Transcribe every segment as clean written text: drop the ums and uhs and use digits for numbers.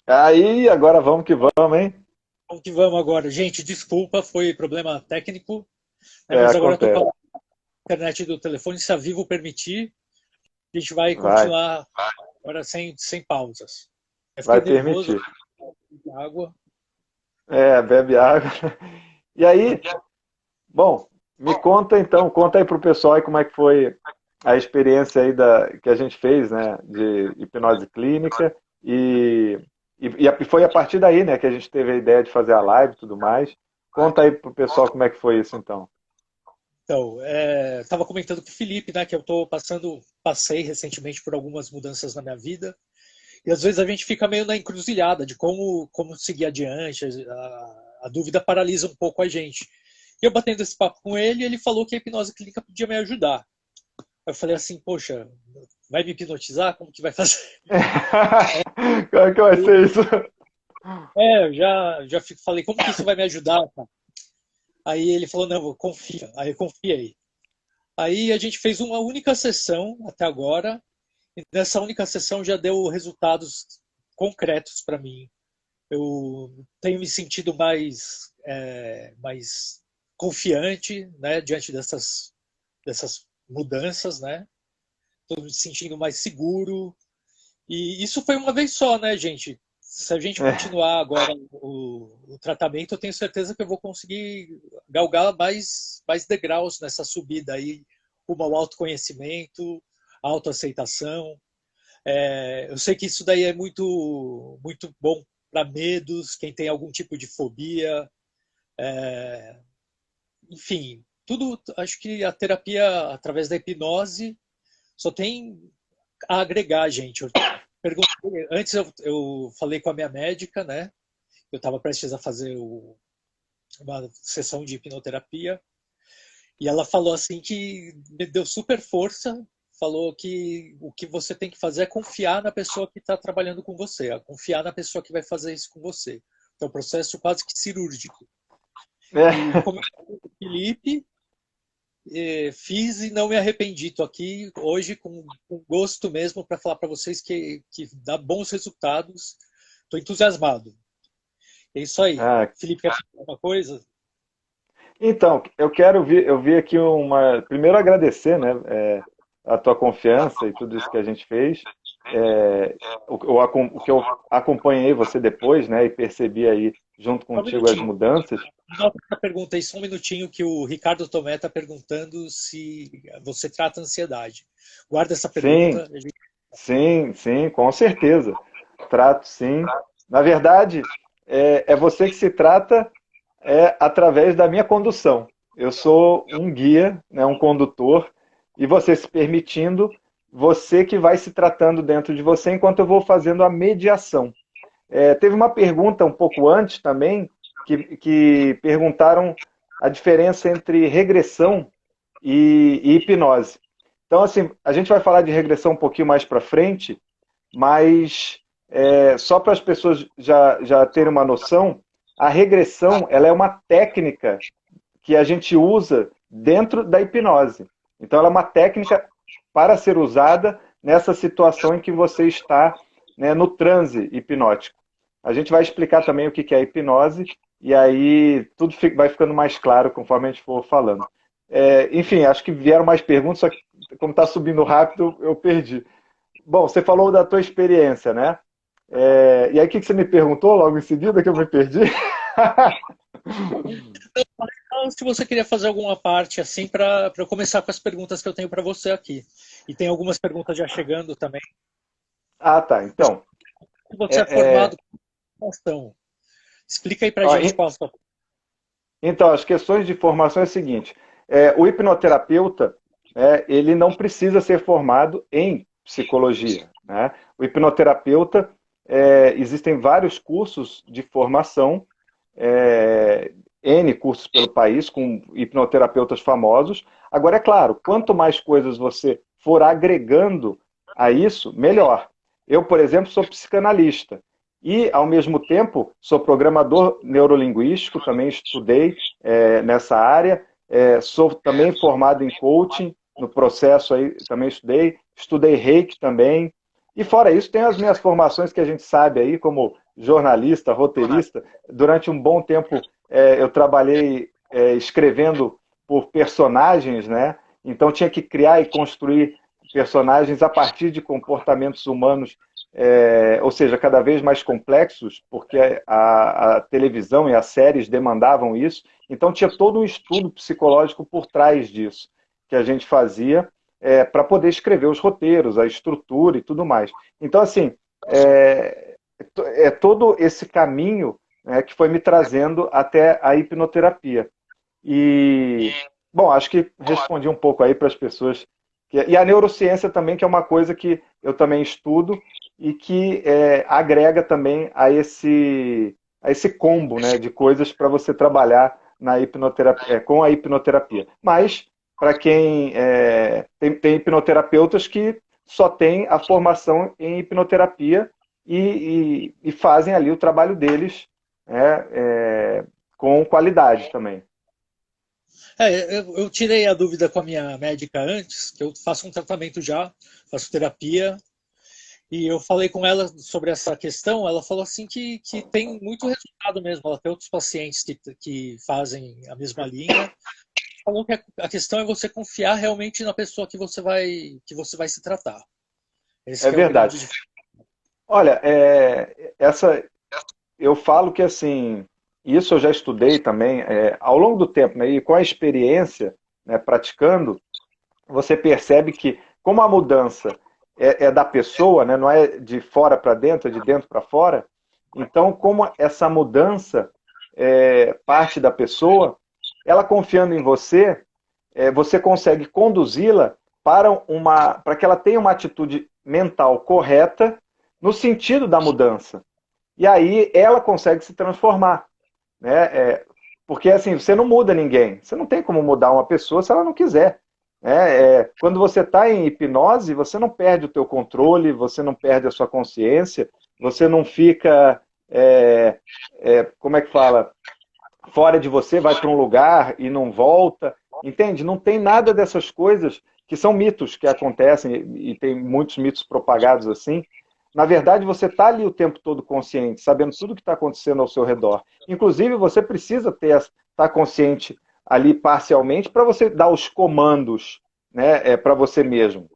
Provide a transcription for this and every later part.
Aí, agora vamos que vamos, hein? Vamos que vamos agora. Gente, desculpa, foi problema técnico, né, É, mas agora eu estou com acontece. a internet do telefone, se a Vivo permitir, a gente vai Vai, continuar agora sem pausas. Eu fiquei vai nervoso, permitir. água. É, bebe água. E aí, bom, me conta então, conta aí pro pessoal aí como é que foi a experiência aí que a gente fez, né, de hipnose clínica e foi a partir daí, né, que a gente teve a ideia de fazer a live e tudo mais. Conta aí pro pessoal como é que foi isso então. Então, estava comentando com o Felipe, né, que eu passei recentemente por algumas mudanças na minha vida, e às vezes a gente fica meio na encruzilhada de como seguir adiante, a dúvida paralisa um pouco a gente. E eu batendo esse papo com ele, ele falou que a hipnose clínica podia me ajudar. Eu falei assim, poxa, vai me hipnotizar? Como que vai fazer? Como é que vai ser isso? Eu já falei, como que isso vai me ajudar, cara? Aí ele falou, não, confia. Aí eu confiei. Aí a gente fez uma única sessão até agora, e nessa única sessão já deu resultados concretos para mim. Eu tenho me sentido mais confiante, né, diante dessas mudanças, né? Estou me sentindo mais seguro. E isso foi uma vez só, né, gente? Se a gente É, continuar agora o tratamento, eu tenho certeza que eu vou conseguir galgar mais degraus nessa subida aí, rumo ao autoconhecimento, autoaceitação. Eu sei que isso daí é muito bom para medos, quem tem algum tipo de fobia, enfim, tudo. Acho que a terapia através da hipnose só tem a agregar, gente. Antes eu falei com a minha médica, né? Eu estava prestes a fazer uma sessão de hipnoterapia e ela falou assim que me deu super força, falou que o que você tem que fazer é confiar na pessoa que está trabalhando com você, confiar na pessoa que vai fazer isso com você. Então, é um processo quase que cirúrgico. E é. como eu falei com o Felipe, fiz e não me arrependi. Estou aqui hoje com gosto mesmo para falar para vocês que dá bons resultados. Estou entusiasmado. É isso aí. Ah, Felipe, quer falar alguma coisa? então, eu vi aqui primeiro agradecer, né, a tua confiança e tudo isso que a gente fez. É, o que eu acompanhei você depois, né, e percebi aí junto Só um contigo as minutinho. mudanças. Anota essa pergunta aí, só um minutinho, que o Ricardo Tomé está perguntando se você trata ansiedade. Guarda essa Sim, pergunta. sim, com certeza. Trato sim. Na verdade, é você que se trata através da minha condução. Eu sou um guia, né, um condutor, e você se permitindo, você que vai se tratando dentro de você enquanto eu vou fazendo a mediação. Teve uma pergunta um pouco antes também, que perguntaram a diferença entre regressão e hipnose. Então, assim, a gente vai falar de regressão um pouquinho mais para frente, mas só para as pessoas já terem uma noção, a regressão ela é uma técnica que a gente usa dentro da hipnose. Então, ela é uma técnica para ser usada nessa situação em que você está, né, no transe hipnótico. A gente vai explicar também o que é a hipnose e aí tudo vai ficando mais claro conforme a gente for falando. Enfim, acho que vieram mais perguntas, só que como está subindo rápido, eu perdi. Bom, você falou da tua experiência, né? E aí, o que você me perguntou logo em seguida que eu me perdi? Então, se você queria fazer alguma parte assim para eu começar com as perguntas que eu tenho para você aqui. E tem algumas perguntas já chegando também. Ah, tá. Então, Você é é, formado é, com ação. Explica aí para ó, gente qual a sua. então, as questões de formação é o seguinte: o hipnoterapeuta, ele não precisa ser formado em psicologia, né? O hipnoterapeuta, existem vários cursos de formação, N cursos pelo país, com hipnoterapeutas famosos. Agora, é claro, quanto mais coisas você for agregando a isso, melhor. Eu, por exemplo, sou psicanalista e, ao mesmo tempo, sou programador neurolinguístico, também estudei nessa área, sou também formado em coaching, no processo aí também estudei Reiki também. E fora isso, tem as minhas formações que a gente sabe aí, como jornalista, roteirista. Durante um bom tempo eu trabalhei escrevendo por personagens, né? Então tinha que criar e construir personagens a partir de comportamentos humanos, ou seja, cada vez mais complexos, porque a televisão e as séries demandavam isso. Então tinha todo um estudo psicológico por trás disso que a gente fazia para poder escrever os roteiros, a estrutura e tudo mais. Então, assim, todo esse caminho, né, que foi me trazendo até a hipnoterapia. E, bom, acho que respondi um pouco aí para as pessoas. E a neurociência também, que é uma coisa que eu também estudo e que agrega também a esse combo, né, de coisas para você trabalhar na hipnoterapia, com a hipnoterapia. Mas, para quem tem hipnoterapeutas que só têm a formação em hipnoterapia e fazem ali o trabalho deles, né, com qualidade também. Eu tirei a dúvida com a minha médica antes, que eu faço um tratamento já, faço terapia, e eu falei com ela sobre essa questão. Ela falou assim que tem muito resultado mesmo. Ela tem outros pacientes que fazem a mesma linha. Falou que a questão é você confiar realmente na pessoa que você vai se tratar. Esse É que é o verdade. grande diferencial. Olha, eu falo que assim, isso eu já estudei também, ao longo do tempo, né, e com a experiência, né, praticando, você percebe que como a mudança é da pessoa, né, não é de fora para dentro, é de dentro para fora, então como essa mudança parte da pessoa, ela confiando em você, você consegue conduzi-la para que ela tenha uma atitude mental correta no sentido da mudança. E aí ela consegue se transformar, né? Porque assim, você não muda ninguém. Você não tem como mudar uma pessoa se ela não quiser, né? Quando você está em hipnose, você não perde o teu controle, você não perde a sua consciência, você não fica, como é que fala, fora de você, vai para um lugar e não volta, entende? Não tem nada dessas coisas que são mitos que acontecem e tem muitos mitos propagados assim. Na verdade, você está ali o tempo todo consciente, sabendo tudo que está acontecendo ao seu redor. Inclusive, você precisa estar consciente ali parcialmente para você dar os comandos, né, para você mesmo.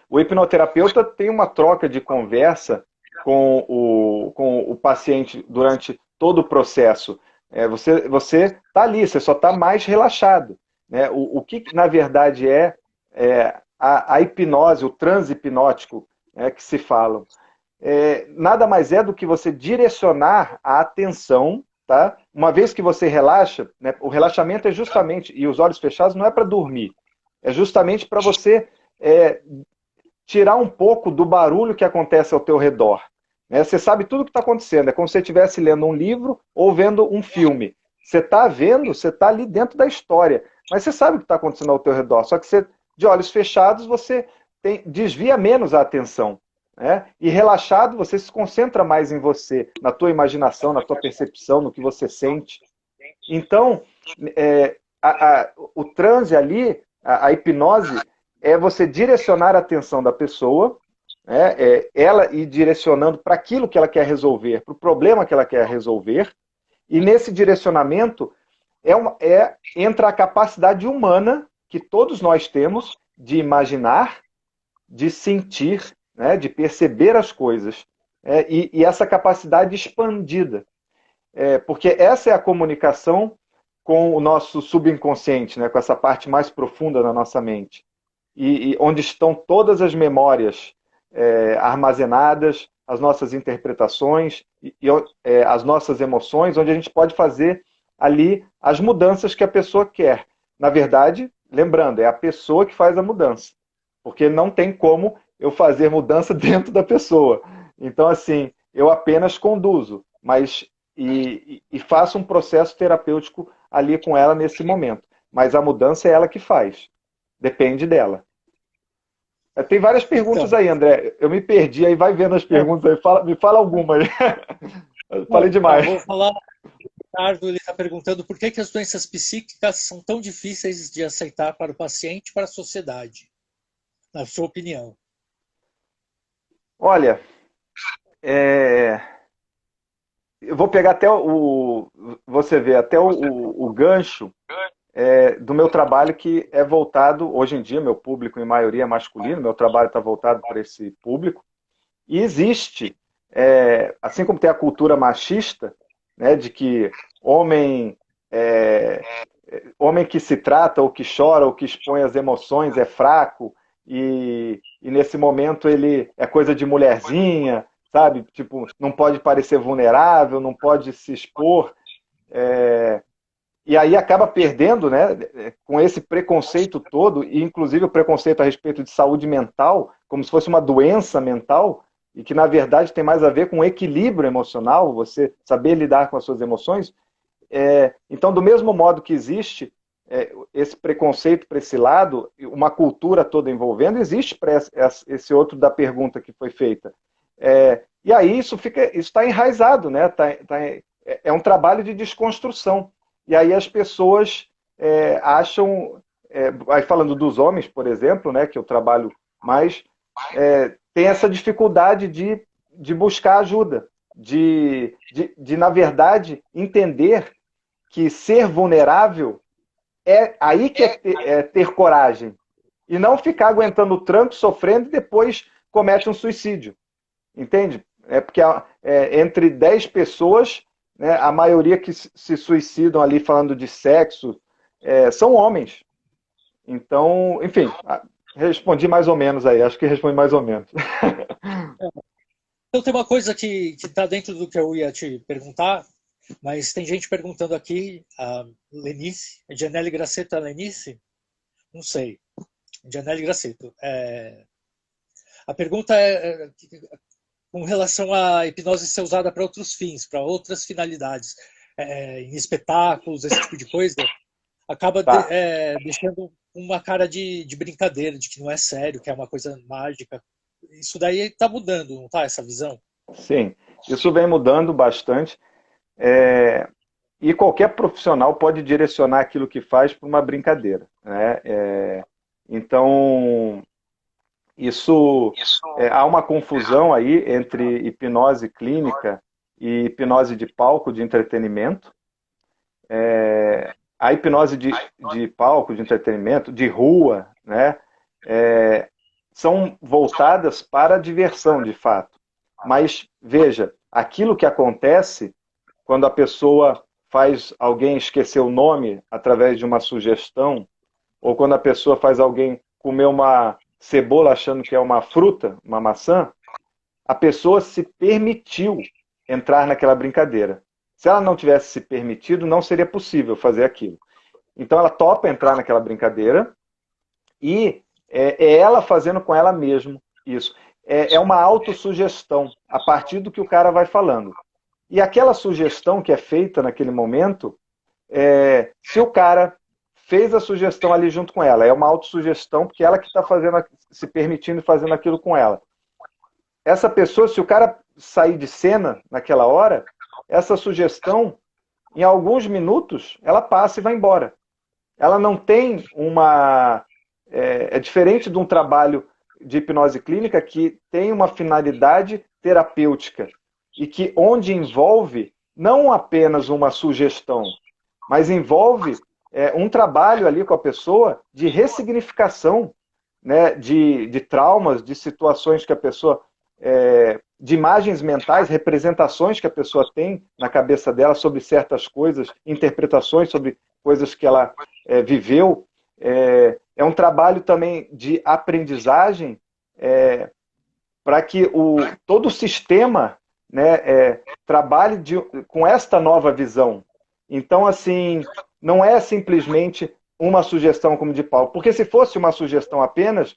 O hipnoterapeuta tem uma troca de conversa com o paciente durante todo o processo. Você está ali, você só está mais relaxado. Né? O que, na verdade, a hipnose, o transe hipnótico, que se falam? Nada mais é do que você direcionar a atenção, tá? Uma vez que você relaxa, né, o relaxamento é justamente, e os olhos fechados não é para dormir, é justamente para você é, tirar um pouco do barulho que acontece ao teu redor. Né? Você sabe tudo o que está acontecendo, é como se você estivesse lendo um livro ou vendo um filme. Você está vendo, você está ali dentro da história, mas você sabe o que está acontecendo ao teu redor, só que você, de olhos fechados, você desvia menos a atenção. Né? E relaxado, você se concentra mais em você, na tua imaginação, na tua percepção, no que você sente. Então, o transe ali, a hipnose, é você direcionar a atenção da pessoa, né, ela ir direcionando para aquilo que ela quer resolver, para o problema que ela quer resolver, e nesse direcionamento entra a capacidade humana que todos nós temos de imaginar, de sentir, né, de perceber as coisas, e essa capacidade expandida. Porque essa é a comunicação com o nosso subconsciente, né, com essa parte mais profunda da nossa mente. E onde estão todas as memórias armazenadas, as nossas interpretações, as nossas emoções, onde a gente pode fazer ali as mudanças que a pessoa quer. Na verdade, lembrando, é a pessoa que faz a mudança. Porque não tem como eu fazer mudança dentro da pessoa. Então, assim, eu apenas conduzo, mas e faço um processo terapêutico ali com ela nesse momento. Mas a mudança é ela que faz. Depende dela. Tem várias perguntas Então, aí, André. Eu me perdi aí, vai vendo as não, perguntas aí. Me fala alguma aí. Falei não, tá, demais. vou falar. O Ricardo ele está perguntando por que as doenças psíquicas são tão difíceis de aceitar para o paciente e para a sociedade, na sua opinião. Olha, é, eu vou pegar até você vê, até o gancho do meu trabalho que é voltado, hoje em dia, meu público em maioria é masculino, meu trabalho está voltado para esse público, e existe, assim como tem a cultura machista, né, de que homem, é, homem que se trata, ou que chora, ou que expõe as emoções é fraco, e nesse momento ele é coisa de mulherzinha, sabe? Tipo, não pode parecer vulnerável, não pode se expor. E aí acaba perdendo, né, com esse preconceito todo, e inclusive o preconceito a respeito de saúde mental, como se fosse uma doença mental, e que na verdade tem mais a ver com equilíbrio emocional, você saber lidar com as suas emoções. Então, do mesmo modo que existe esse preconceito para esse lado, uma cultura toda envolvendo, existe para esse outro da pergunta que foi feita. E aí isso está enraizado, né? É um trabalho de desconstrução. E aí as pessoas acham, aí falando dos homens, por exemplo, né, que eu trabalho mais, tem essa dificuldade de buscar ajuda, na verdade, entender que ser vulnerável é aí que ter coragem. E não ficar aguentando o tranco, sofrendo e depois comete um suicídio. Entende? Porque entre 10 pessoas, né, a maioria que se suicidam ali falando de sexo são homens. Então, enfim, respondi mais ou menos aí. Acho que respondi mais ou menos. Então tem uma coisa que está dentro do que eu ia te perguntar, mas tem gente perguntando aqui, a Lenice, Janelle Grasseto é Lenice? Não sei. Janelle Grasseto. A pergunta é com relação à hipnose ser usada para outros fins, para outras finalidades, em espetáculos, esse tipo de coisa, acaba deixando uma cara de brincadeira, de que não é sério, que é uma coisa mágica. Isso daí está mudando, não está, essa visão? Sim, isso vem mudando bastante. E qualquer profissional pode direcionar aquilo que faz para uma brincadeira, né? Então, há uma confusão aí entre hipnose clínica e hipnose de palco de entretenimento. A hipnose de palco, de entretenimento, de rua, né? São voltadas para a diversão, de fato. Mas, veja, aquilo que acontece quando a pessoa faz alguém esquecer o nome através de uma sugestão, ou quando a pessoa faz alguém comer uma cebola achando que é uma fruta, uma maçã, a pessoa se permitiu entrar naquela brincadeira. Se ela não tivesse se permitido, não seria possível fazer aquilo. Então ela topa entrar naquela brincadeira e é ela fazendo com ela mesma isso. É uma autossugestão a partir do que o cara vai falando. E aquela sugestão que é feita naquele momento, se o cara fez a sugestão ali junto com ela, é uma autossugestão, porque ela que está se permitindo fazendo aquilo com ela. Essa pessoa, se o cara sair de cena naquela hora, essa sugestão, em alguns minutos, ela passa e vai embora. Ela não tem uma... É diferente de um trabalho de hipnose clínica que tem uma finalidade terapêutica e que onde envolve não apenas uma sugestão, mas envolve um trabalho ali com a pessoa de ressignificação, né, de traumas, de situações que a pessoa... de imagens mentais, representações que a pessoa tem na cabeça dela sobre certas coisas, interpretações sobre coisas que ela viveu. É um trabalho também de aprendizagem para que todo o sistema, né, trabalhe com esta nova visão. Então, assim, não é simplesmente uma sugestão como de Paulo, porque se fosse uma sugestão apenas,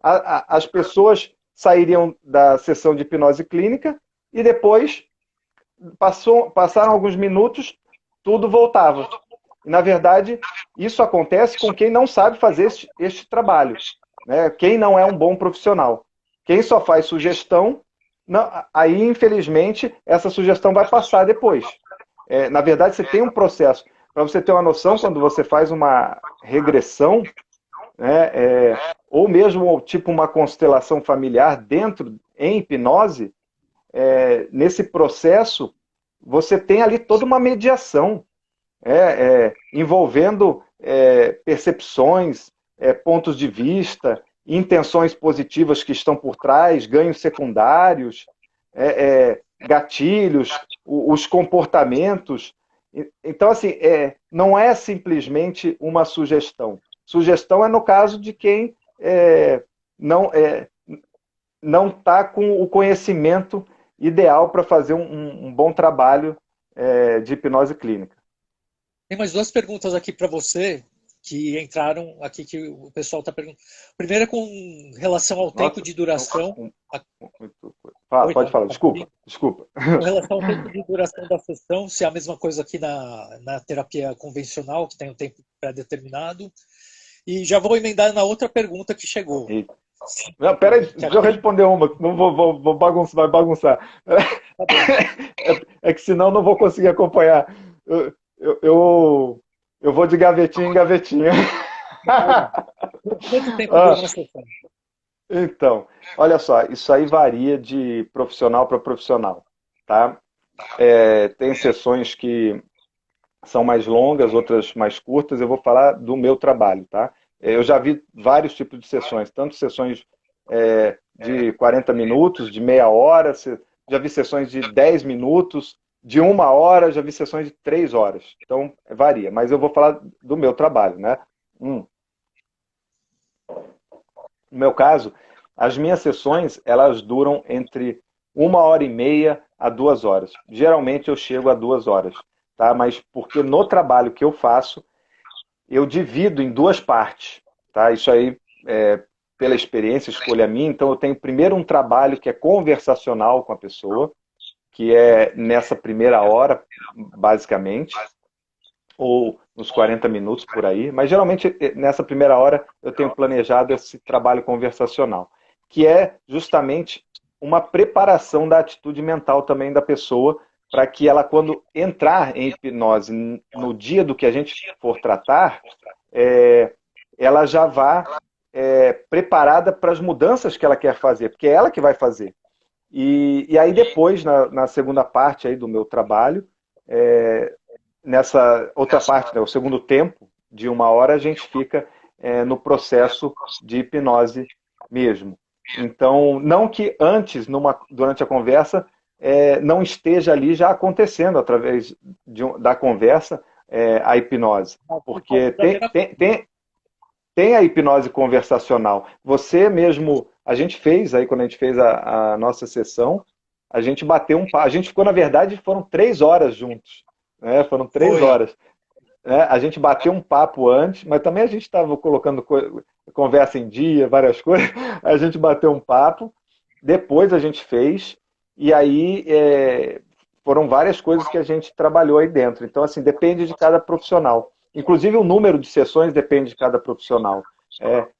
as pessoas sairiam da sessão de hipnose clínica e depois passaram alguns minutos, tudo voltava. E, na verdade, isso acontece com quem não sabe fazer este trabalho, né? Quem não é um bom profissional. Quem só faz sugestão, aí, infelizmente, essa sugestão vai passar depois. Na verdade, você tem um processo. Para você ter uma noção, quando você faz uma regressão, né, ou mesmo tipo uma constelação familiar em hipnose, nesse processo, você tem ali toda uma mediação, envolvendo percepções, pontos de vista, intenções positivas que estão por trás, ganhos secundários, gatilhos, os comportamentos. Então, assim, não é simplesmente uma sugestão. Sugestão é no caso de quem não não está com o conhecimento ideal para fazer um bom trabalho de hipnose clínica. Tem mais duas perguntas aqui para você que entraram aqui que o pessoal está perguntando. Primeiro é com relação ao tempo de duração. Pode falar, desculpa. Com relação ao tempo de duração da sessão, se é a mesma coisa aqui na terapia convencional, que tem um tempo pré-determinado. E já vou emendar na outra pergunta que chegou. Não, peraí, deixa eu responder uma, não vou bagunçar, vai bagunçar. É que senão não vou conseguir acompanhar. Eu vou de gavetinha em gavetinha. Quanto tempo dura uma sessão? Então, olha só, isso aí varia de profissional para profissional, tá? Tem sessões que são mais longas, outras mais curtas. Eu vou falar do meu trabalho, tá? Eu já vi vários tipos de sessões, tanto sessões de 40 minutos, de meia hora, já vi sessões de 10 minutos, de 1 hora, já vi sessões de 3 horas. Então, varia. Mas eu vou falar do meu trabalho, né? No meu caso, as minhas sessões, elas duram entre 1 hora e meia a 2 horas. Geralmente eu chego a 2 horas, tá? Mas porque no trabalho que eu faço, eu divido em duas partes, tá? Isso aí, pela experiência, escolha minha. Então, eu tenho primeiro um trabalho que é conversacional com a pessoa, que é nessa primeira hora, basicamente, ou nos 40 minutos por aí. Mas, geralmente, nessa primeira hora, eu tenho planejado esse trabalho conversacional, que é justamente uma preparação da atitude mental também da pessoa, para que ela, quando entrar em hipnose no dia do que a gente for tratar, ela já vá preparada para as mudanças que ela quer fazer, porque é ela que vai fazer. E aí depois, na segunda parte aí do meu trabalho, nessa outra parte, né, o segundo tempo, de 1 hora, a gente fica no processo de hipnose mesmo. Então, não que antes, durante a conversa, não esteja ali já acontecendo, através da conversa, a hipnose. Porque tem a hipnose conversacional. Você mesmo, a gente fez, aí quando a gente fez a nossa sessão, a gente bateu um papo. A gente ficou, na verdade, foram 3 horas juntos. Né? Foram 3 horas. A gente bateu um papo antes, mas também a gente estava colocando conversa em dia, várias coisas. A gente bateu um papo, depois a gente fez, e aí foram várias coisas que a gente trabalhou aí dentro. Então, assim, depende de cada profissional. Inclusive, o número de sessões depende de cada profissional.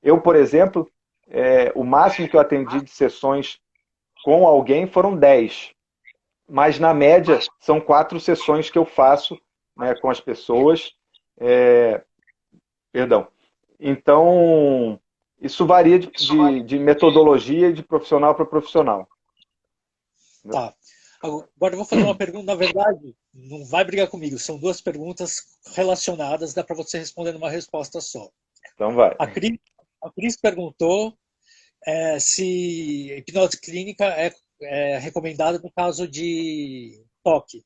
Eu, por exemplo, o máximo que eu atendi de sessões com alguém foram 10. Mas, na média, são 4 sessões que eu faço, né, com as pessoas. Perdão. Então, isso varia de metodologia e de profissional para profissional. Tá. Agora eu vou fazer uma pergunta, na verdade, não vai brigar comigo, são duas perguntas relacionadas, dá para você responder numa resposta só. Então vai. A Cris perguntou se hipnose clínica é recomendada no caso de toque.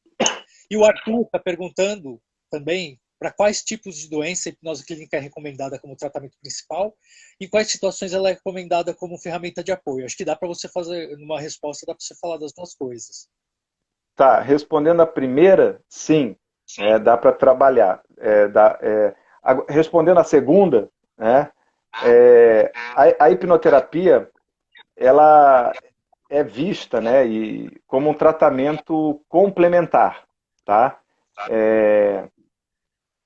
E o Arthur está perguntando também para quais tipos de doença a hipnose clínica é recomendada como tratamento principal e em quais situações ela é recomendada como ferramenta de apoio. Acho que dá para você fazer, numa resposta, dá para você falar das duas coisas. Tá, respondendo a primeira, sim, dá para trabalhar. Respondendo a segunda, né, a hipnoterapia, ela é vista, né, como um tratamento complementar, tá?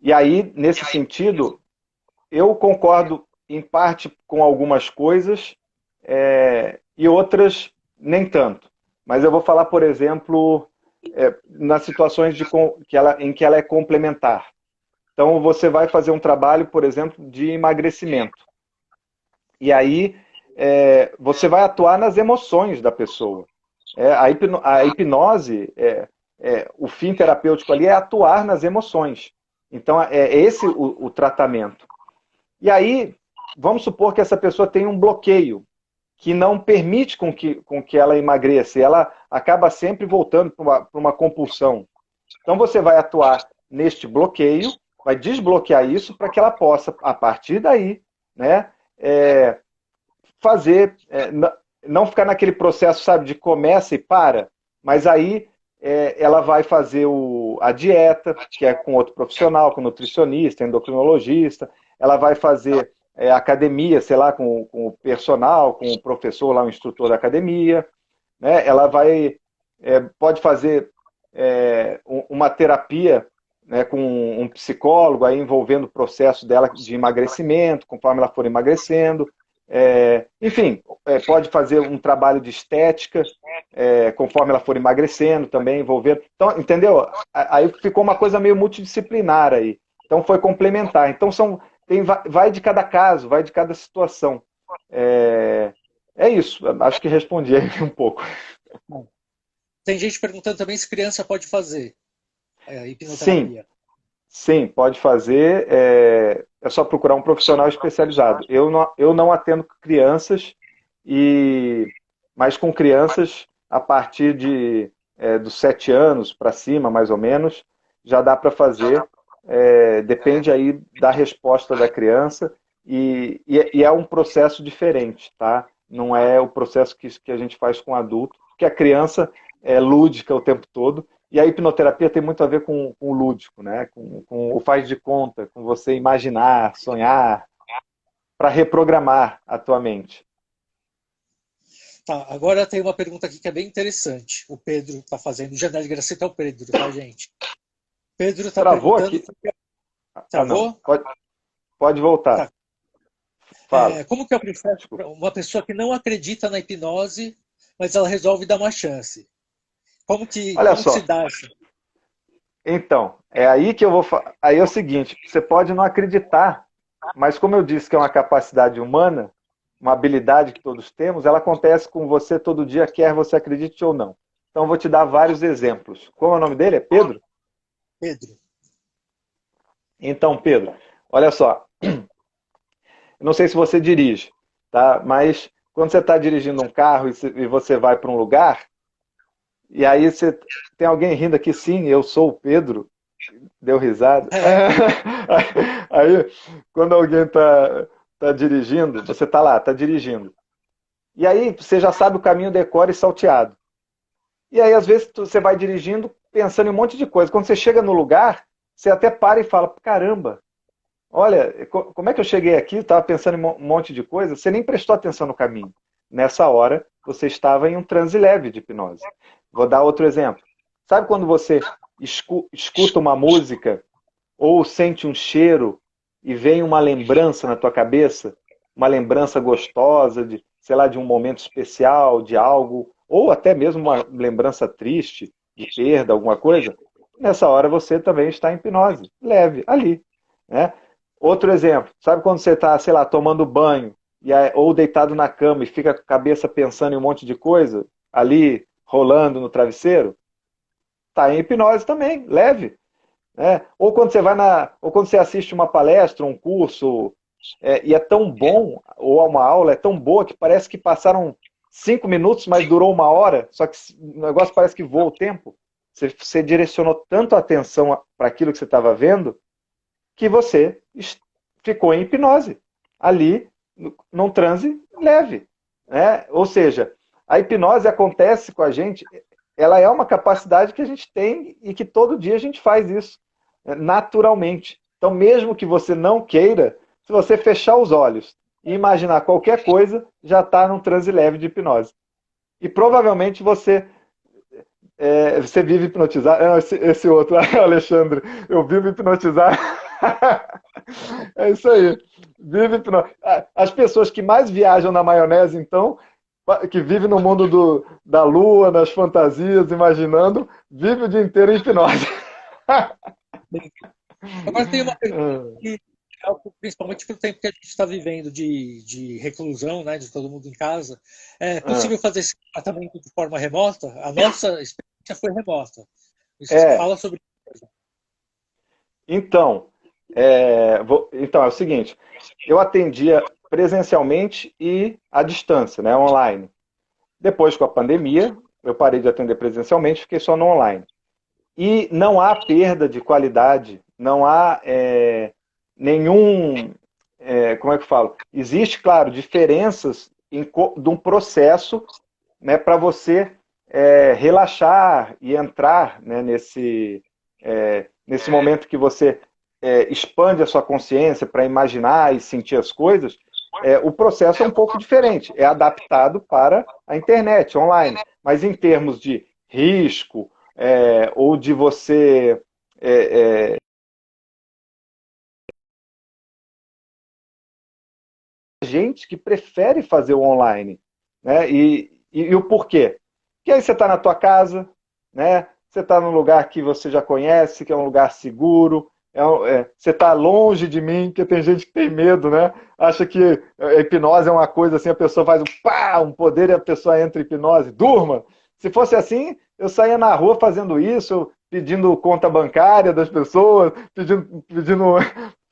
E aí, nesse sentido, eu concordo em parte com algumas coisas e outras nem tanto. Mas eu vou falar, por exemplo, nas situações em que ela é complementar. Então, você vai fazer um trabalho, por exemplo, de emagrecimento. E aí, você vai atuar nas emoções da pessoa. A hipnose, o fim terapêutico ali é atuar nas emoções. Então, é esse o tratamento. E aí, vamos supor que essa pessoa tem um bloqueio que não permite com que ela emagreça, e ela acaba sempre voltando para uma compulsão. Então, você vai atuar neste bloqueio, vai desbloquear isso para que ela possa, a partir daí, né, fazer, não ficar naquele processo, sabe, de começa e para, mas aí ela vai fazer a dieta, que é com outro profissional, com nutricionista, endocrinologista, ela vai fazer academia, sei lá, com o personal, com o professor lá, o instrutor da academia, né? Ela vai, pode fazer uma terapia, né, com um psicólogo, aí envolvendo o processo dela de emagrecimento, conforme ela for emagrecendo. Enfim, pode fazer um trabalho de estética, conforme ela for emagrecendo também, envolvendo. Então, entendeu? Aí ficou uma coisa meio multidisciplinar aí. Então foi complementar. Então vai de cada caso, vai de cada situação. É isso. Acho que respondi aí um pouco. Tem gente perguntando também se criança pode fazer Sim, hipnoterapia. sim, pode fazer. É só procurar um profissional especializado. Eu não atendo crianças, mas com crianças a partir dos 7 anos para cima, mais ou menos, já dá para fazer. Depende aí da resposta da criança e é um processo diferente, tá? Não é o processo que a gente faz com adulto, porque a criança é lúdica o tempo todo. E a hipnoterapia tem muito a ver com o lúdico, né? Com o faz de conta, com você imaginar, sonhar, para reprogramar a tua mente. Tá, agora tem uma pergunta aqui que é bem interessante. O Pedro está fazendo. Janela de Graceta é o Pedro, tá, gente? Pedro está Travou perguntando. aqui? Não. Travou? Pode voltar. Tá. Fala. Como que eu processo para uma pessoa que não acredita na hipnose, mas ela resolve dar uma chance? Como que Olha se só. dá isso? Então, é aí que eu vou. Aí é o seguinte: você pode não acreditar, mas como eu disse que é uma capacidade humana, uma habilidade que todos temos, ela acontece com você todo dia, quer você acredite ou não. Então, eu vou te dar vários exemplos. Como é o nome dele? É Pedro? Pedro. Então, Pedro, olha só. Eu não sei se você dirige, tá? Mas quando você está dirigindo um carro e você vai para um lugar, e aí tem alguém rindo aqui, sim, eu sou o Pedro. Deu risada. Aí, quando alguém tá dirigindo, você tá lá, tá dirigindo. E aí você já sabe o caminho decora e salteado. E aí, às vezes, você vai dirigindo pensando em um monte de coisa. Quando você chega no lugar, você até para e fala, caramba, olha, como é que eu cheguei aqui? Estava pensando em um monte de coisa. Você nem prestou atenção no caminho. Nessa hora, você estava em um transe leve de hipnose. Vou dar outro exemplo. Sabe quando você escuta uma música ou sente um cheiro e vem uma lembrança na tua cabeça, uma lembrança gostosa de, sei lá, de um momento especial, de algo, ou até mesmo uma lembrança triste, de perda, alguma coisa? Nessa hora você também está em hipnose, leve, ali, né? Outro exemplo, sabe quando você está, sei lá, tomando banho, ou deitado na cama e fica com a cabeça pensando em um monte de coisa, ali, rolando no travesseiro? Está em hipnose também, leve. Ou quando você ou quando você assiste uma palestra, um curso, e é tão bom, ou uma aula é tão boa que parece que passaram 5 minutos, mas durou 1 hora, só que o negócio parece que voa o tempo. Você direcionou tanto a atenção para aquilo que você estava vendo, que você ficou em hipnose, ali, num transe leve. Né? Ou seja, a hipnose acontece com a gente, ela é uma capacidade que a gente tem e que todo dia a gente faz isso, naturalmente. Então, mesmo que você não queira, se você fechar os olhos e imaginar qualquer coisa, já está num transe leve de hipnose. E provavelmente você vive hipnotizado. Não, esse outro, Alexandre, eu vivo hipnotizado. É isso aí. Vive hipnose. As pessoas que mais viajam na maionese, então, que vivem no mundo da lua, das fantasias, imaginando, vive o dia inteiro em hipnose. Agora tem uma pergunta que, principalmente pelo tempo que a gente está vivendo de reclusão, né, de todo mundo em casa, é possível fazer esse tratamento de forma remota? A nossa experiência foi remota. É, Fala sobre isso. então, então é o seguinte, eu atendia presencialmente e à distância, né, online. Depois, com a pandemia, eu parei de atender presencialmente, fiquei só no online. E não há perda de qualidade, não há nenhum. Como é que eu falo? Existe, claro, diferenças de um processo, né, para você relaxar e entrar, né, nesse momento que você expande a sua consciência para imaginar e sentir as coisas. O processo é um pouco diferente, é adaptado para a internet, online. Mas em termos de risco, ou de você gente que prefere fazer o online, né? E o porquê? Porque aí você está na tua casa, né? Você está num lugar que você já conhece, que é um lugar seguro, você está longe de mim, porque tem gente que tem medo, né? Acha que a hipnose é uma coisa assim, a pessoa faz um pá, um poder e a pessoa entra em hipnose. Durma! Se fosse assim, eu saía na rua fazendo isso, pedindo conta bancária das pessoas,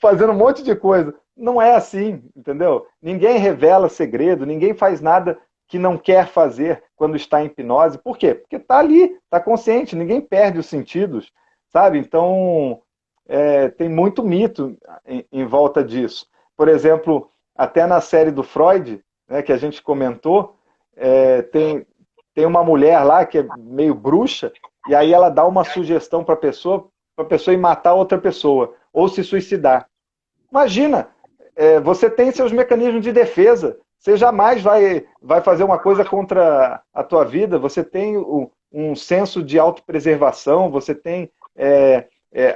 fazendo um monte de coisa. Não é assim, entendeu? Ninguém revela segredo, ninguém faz nada que não quer fazer quando está em hipnose. Por quê? Porque está ali, está consciente, ninguém perde os sentidos, sabe? Então, tem muito mito em volta disso. Por exemplo, até na série do Freud, né, que a gente comentou, tem uma mulher lá que é meio bruxa, e aí ela dá uma sugestão para a pessoa ir matar outra pessoa, ou se suicidar. Imagina, você tem seus mecanismos de defesa. Você jamais vai fazer uma coisa contra a tua vida. Você tem um senso de autopreservação. Você tem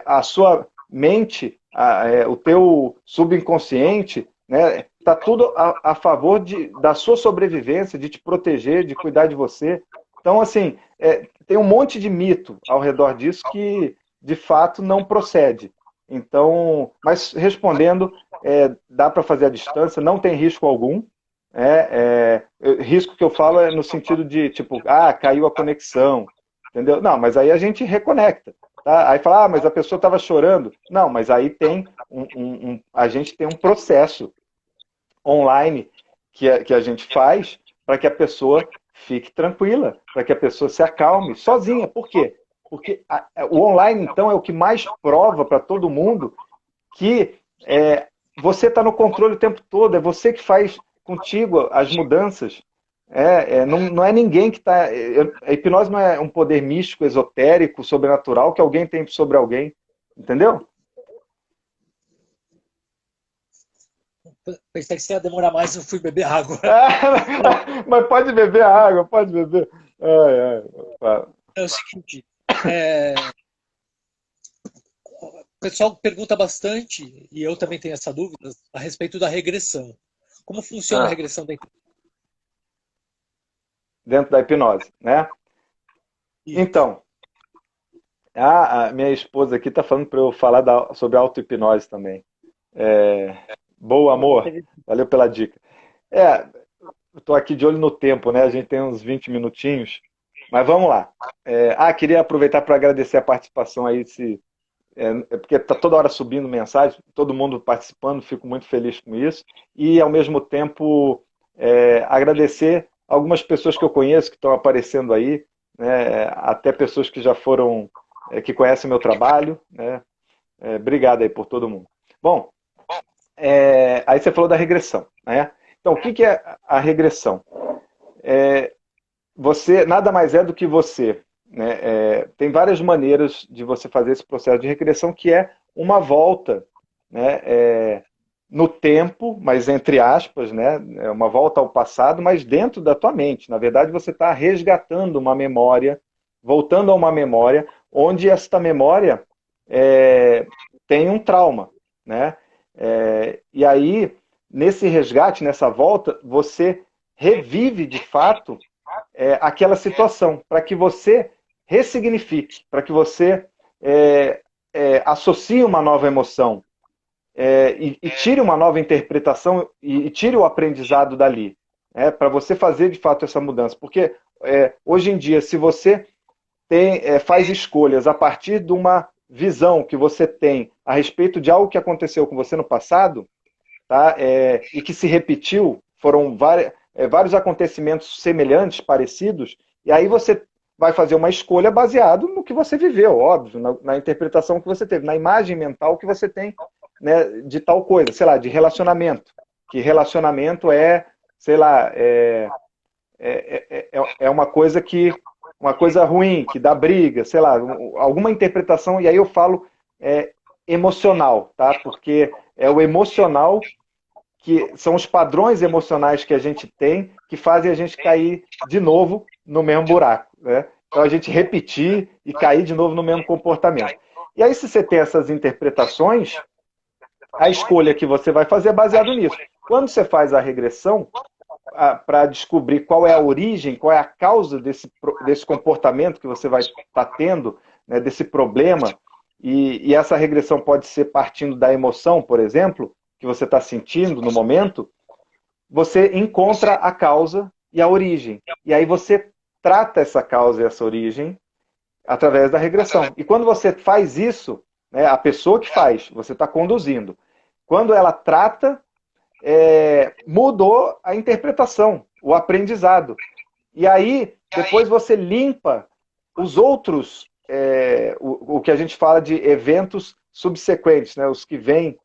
a sua mente, o teu subconsciente, né? Está tudo a favor da sua sobrevivência, de te proteger, de cuidar de você. Então, assim, tem um monte de mito ao redor disso que, de fato, não procede. Então, mas respondendo, dá para fazer à distância, não tem risco algum. Risco que eu falo é no sentido de, tipo, caiu a conexão, entendeu? Não, mas aí a gente reconecta. Tá? Aí fala, mas a pessoa estava chorando. Não, mas aí tem a gente tem um processo online que a gente faz para que a pessoa fique tranquila, para que a pessoa se acalme sozinha. Por quê? Porque o online, então, é o que mais prova para todo mundo que você está no controle o tempo todo, é você que faz contigo as mudanças. Não é ninguém que está. A hipnose não é um poder místico, esotérico, sobrenatural que alguém tem sobre alguém. Entendeu? Pensei que você ia demorar mais, eu fui beber água. Mas pode beber água, pode beber. É o seguinte, o pessoal pergunta bastante, e eu também tenho essa dúvida, a respeito da regressão. Como funciona a regressão dentro da hipnose, né? Isso. Então, a minha esposa aqui está falando para eu falar sobre auto-hipnose também. Boa, amor. Valeu pela dica. Estou aqui de olho no tempo, né? A gente tem uns 20 minutinhos. Mas vamos lá. Queria aproveitar para agradecer a participação aí. Porque está toda hora subindo mensagem, todo mundo participando, fico muito feliz com isso. E, ao mesmo tempo, agradecer algumas pessoas que eu conheço que estão aparecendo aí, né? Até pessoas que já foram, que conhecem meu trabalho. Né? Obrigado aí por todo mundo. Bom, aí você falou da regressão, né? Então, o que é a regressão? Você nada mais é do que você, né? Tem várias maneiras de você fazer esse processo de regressão, que é uma volta, né? No tempo, mas entre aspas, né? Uma volta ao passado, mas dentro da tua mente. Na verdade, você está resgatando uma memória, voltando a uma memória, onde esta memória tem um trauma, né? E aí, nesse resgate, nessa volta, você revive de fato aquela situação, para que você ressignifique, para que você associe uma nova emoção e tire uma nova interpretação e tire o aprendizado dali, para você fazer de fato essa mudança. Porque hoje em dia, se você faz escolhas a partir de uma visão que você tem a respeito de algo que aconteceu com você no passado, tá? E que se repetiu, foram vários acontecimentos semelhantes, parecidos, e aí você vai fazer uma escolha baseado no que você viveu, óbvio, na interpretação que você teve, na imagem mental que você tem, né, de tal coisa, sei lá, de relacionamento. Que relacionamento sei lá, uma coisa ruim, que dá briga, sei lá, alguma interpretação, e aí eu falo emocional, tá? Porque é o emocional que são os padrões emocionais que a gente tem que fazem a gente cair de novo no mesmo buraco, né? Então a gente repetir e cair de novo no mesmo comportamento. E aí, se você tem essas interpretações, a escolha que você vai fazer é baseado nisso. Quando você faz a regressão, para descobrir qual é a origem, qual é a causa desse comportamento que você vai estar tendo, né, desse problema, e essa regressão pode ser partindo da emoção, por exemplo, que você está sentindo no momento, você encontra a causa e a origem. E aí você trata essa causa e essa origem através da regressão. E quando você faz isso, né, a pessoa que faz, você está conduzindo. Quando ela trata, mudou a interpretação, o aprendizado. E aí, depois você limpa os outros, o que a gente fala de eventos subsequentes, né, os que vêm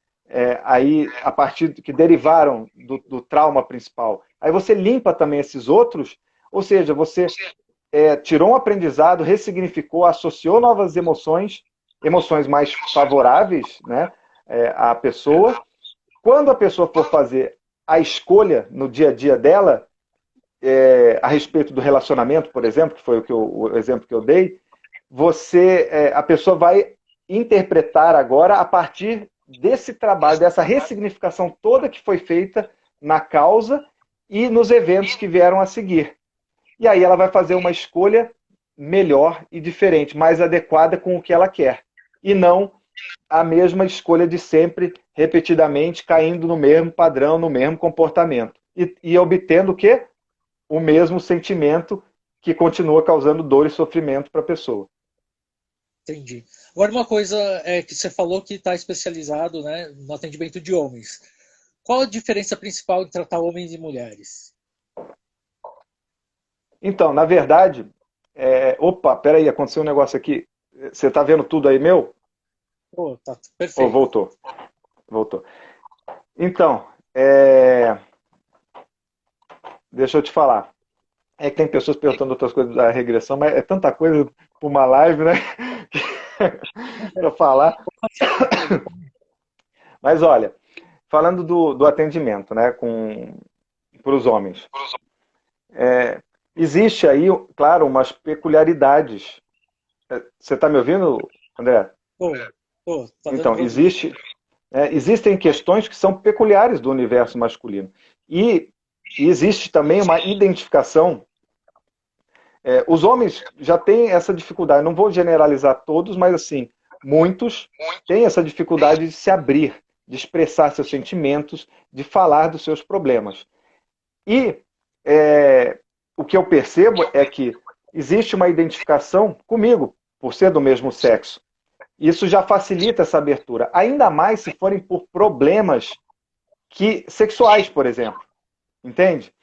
aí a partir que derivaram do trauma principal. Aí você limpa também esses outros, ou seja, você tirou um aprendizado, ressignificou, associou novas emoções, emoções mais favoráveis, né, à pessoa. Quando a pessoa for fazer a escolha no dia a dia dela, a respeito do relacionamento, por exemplo, que foi o exemplo que eu dei, a pessoa vai interpretar agora a partir desse trabalho, dessa ressignificação toda que foi feita na causa e nos eventos que vieram a seguir. E aí ela vai fazer uma escolha melhor e diferente, mais adequada com o que ela quer. E não a mesma escolha de sempre, repetidamente, caindo no mesmo padrão, no mesmo comportamento. E obtendo o quê? O mesmo sentimento que continua causando dor e sofrimento para a pessoa. Entendi. Agora, uma coisa que você falou que está especializado, né, no atendimento de homens. Qual a diferença principal entre tratar homens e mulheres? Então, na verdade... Opa, peraí, aconteceu um negócio aqui. Você está vendo tudo aí, meu? Oh, tá perfeito. Voltou. Então, deixa eu te falar. É que tem pessoas perguntando outras coisas da regressão, mas é tanta coisa para uma live, né? Para falar. Mas olha, falando do atendimento, né, para os homens. Existe aí, claro, umas peculiaridades. Você está me ouvindo, André? Tá então, existem questões que são peculiares do universo masculino. E existe também uma identificação. Os homens já têm essa dificuldade, não vou generalizar todos, mas assim, muitos têm essa dificuldade de se abrir, de expressar seus sentimentos, de falar dos seus problemas. E o que eu percebo é que existe uma identificação comigo, por ser do mesmo sexo. Isso já facilita essa abertura. Ainda mais se forem por problemas sexuais, por exemplo. Entende?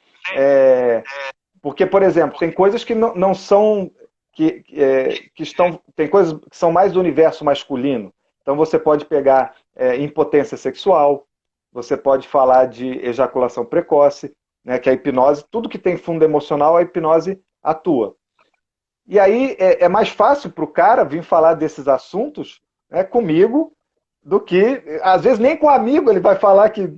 Porque, por exemplo, tem coisas que não são... tem coisas que são mais do universo masculino. Então você pode pegar impotência sexual, você pode falar de ejaculação precoce, né, que a hipnose, tudo que tem fundo emocional, a hipnose atua. E aí é mais fácil para o cara vir falar desses assuntos, né, comigo, do que, às vezes, nem com um amigo ele vai falar que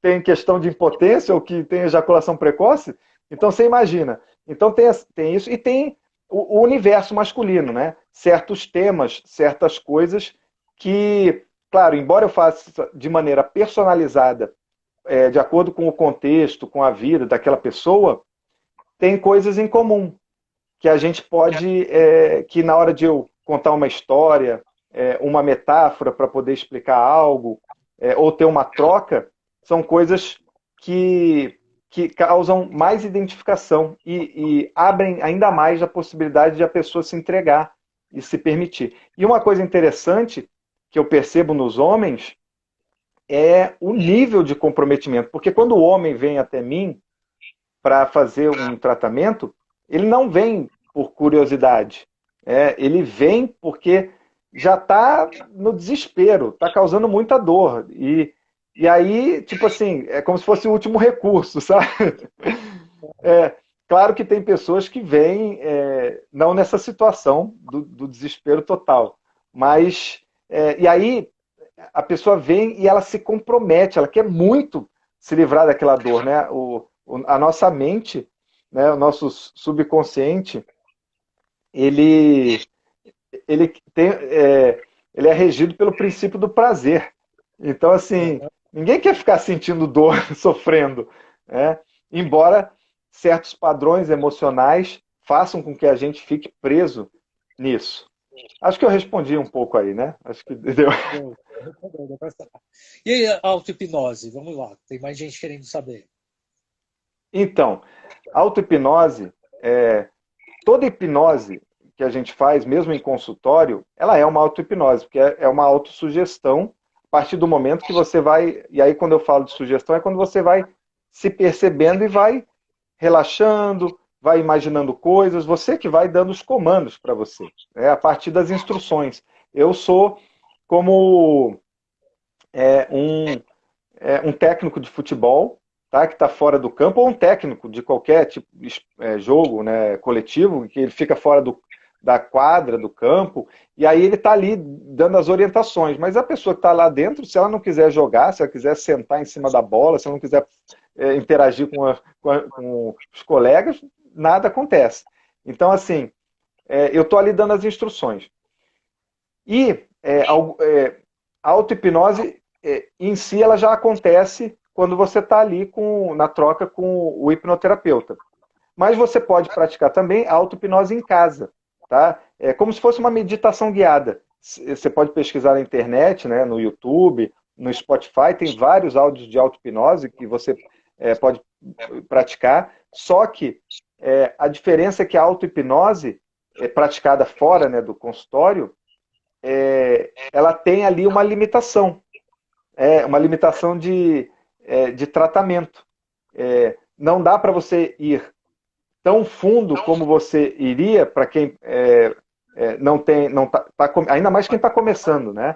tem questão de impotência ou que tem ejaculação precoce. Então, você imagina. Então, tem isso. E tem o universo masculino, né? Certos temas, certas coisas que, claro, embora eu faça de maneira personalizada, de acordo com o contexto, com a vida daquela pessoa, tem coisas em comum que a gente pode, que na hora de eu contar uma história, uma metáfora para poder explicar algo, ou ter uma troca, são coisas que que causam mais identificação e abrem ainda mais a possibilidade de a pessoa se entregar e se permitir. E uma coisa interessante que eu percebo nos homens é o nível de comprometimento, porque quando o homem vem até mim para fazer um tratamento, ele não vem por curiosidade, ele vem porque já está no desespero, está causando muita dor. E aí, tipo assim, é como se fosse o último recurso, sabe? É, claro que tem pessoas que vêm não nessa situação do desespero total, mas e aí a pessoa vem e ela se compromete, ela quer muito se livrar daquela dor, né? A nossa mente, né, o nosso subconsciente, ele, ele, tem, ele é regido pelo princípio do prazer. Então, assim, ninguém quer ficar sentindo dor, sofrendo, né? Embora certos padrões emocionais façam com que a gente fique preso nisso. Acho que eu respondi um pouco aí, né? Acho que deu. E aí, a auto-hipnose? Vamos lá, tem mais gente querendo saber. Então, auto-hipnose, toda hipnose que a gente faz, mesmo em consultório, ela é uma auto-hipnose, porque é uma autossugestão a partir do momento que você vai. E aí, quando eu falo de sugestão, é quando você vai se percebendo e vai relaxando, vai imaginando coisas, você que vai dando os comandos para você, a partir das instruções. Eu sou como um técnico de futebol, tá, que está fora do campo, ou um técnico de qualquer tipo de jogo, né, coletivo, que ele fica fora da quadra, do campo, e aí ele está ali dando as orientações. Mas a pessoa que está lá dentro, se ela não quiser jogar, se ela quiser sentar em cima da bola, se ela não quiser interagir com os colegas, nada acontece. Então, assim, eu estou ali dando as instruções. E a auto-hipnose em si ela já acontece quando você está ali na troca com o hipnoterapeuta. Mas você pode praticar também a auto-hipnose em casa. Tá? É como se fosse uma meditação guiada. Você pode pesquisar na internet, né, no YouTube, no Spotify, tem vários áudios de auto-hipnose que você pode praticar. Só que a diferença é que a auto-hipnose praticada fora, né, do consultório, ela tem ali uma limitação de tratamento. Não dá para você ir tão fundo como você iria para quem não tem, não ainda mais quem está começando, né?